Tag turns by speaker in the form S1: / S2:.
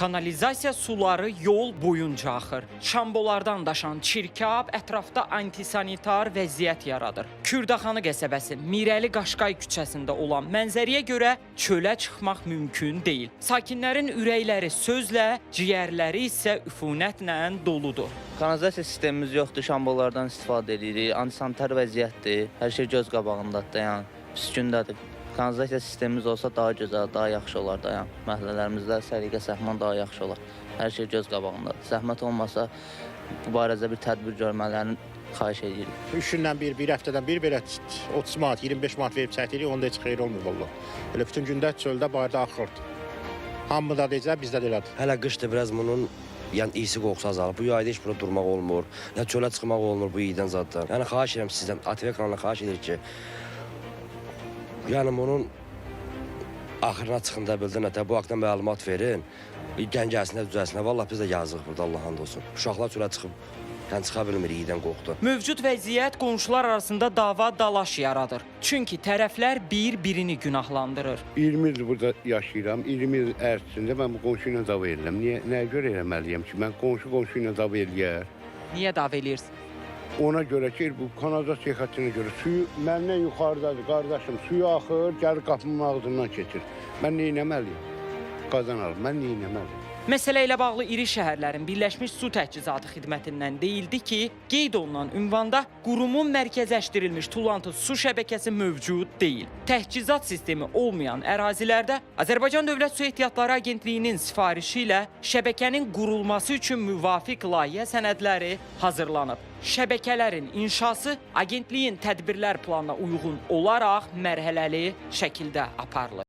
S1: Kanalizasiya suları yol boyunca axır. Şambolardan daşan çirkab ətrafda antisanitar vəziyyət yaradır. Kürdaxanı qəsəbəsi Mirəli Qaşqay küçəsində olan mənzərəyə görə çölə çıxmaq mümkün deyil. Sakinlərin ürəkləri sözlə, ciyərləri isə üfunətlə doludur.
S2: Kanalizasiya sistemimiz yoxdur, şambollardan istifadə edirik. Antisanitar vəziyyətdir, hər şey göz qabağındadır, yəni pis gündədir. Kanalizasiya sistemimiz olsa daha gözəl, daha yaxşı olar da, yəni məhəllələrimizdə səliqə səhman daha yaxşı olar. Hər şey göz qabağındadır. Zəhmət olmasa bu barədə bir tədbir görmələrini xahiş edirik.
S3: 3 gündən bir həftədən bir belə 30 manat, 25 manat verib çəkirik, onda heç xeyir olmur valla. Elə bütün gündə çöldə barda axırdı. Hamı da deyəcək, bizdə də elədir.
S4: Hələ qışdır, biraz bunun yəni iyisi qoxusu azalır. Bu yayda heç burada durmaq olmur. Ya çölə çıxmaq olmur bu iydən zaddan. Yəni xahiş edirəm sizdən, ATV kanalına xahiş edirik ki, yəni bunun axırına çıxın da bildin, bu haqda məlumat verin. Gəncəsinə, düzəsinə. Vallahi biz də yazıq burada, Allah and olsun. Uşaqlar çölə çıxıb, yəni çıxa bilmir iydən qorxdu.
S1: Mövcud vəziyyət qonşular arasında dava-dalaş yaradır. Çünki tərəflər bir-birini günahlandırır.
S5: 20 il burada yaşayıram. 20 il ərzində mən bu qonşu ilə dava edirəm. Nəyə görə eləməliyəm ki, mən qonşu ilə dava eləyər?
S1: Niyə dava eləyirsən?
S5: Ona görə ki, bu kanalizasiya xəttinə görə suyu məndən yuxarıdadır, qardaşım. Suyu axır, gəlir qapımın ağzından keçir. Mən nə etməliyəm? Qazanalım, mən nə etməliyəm?
S1: Məsələ ilə bağlı iri şəhərlərin Birləşmiş Su Təchizatı xidmətindən deyildi ki, qeyd olunan ünvanda qurumun mərkəzləşdirilmiş tullantı su şəbəkəsi mövcud deyil. Təchizat sistemi olmayan ərazilərdə Azərbaycan Dövlət Su Ehtiyatları Agentliyinin sifarişi ilə şəbəkənin qurulması üçün müvafiq layihə sənədləri hazırlanıb. Şəbəkələrin inşası agentliyin tədbirlər planına uyğun olaraq mərhələli şəkildə aparılır.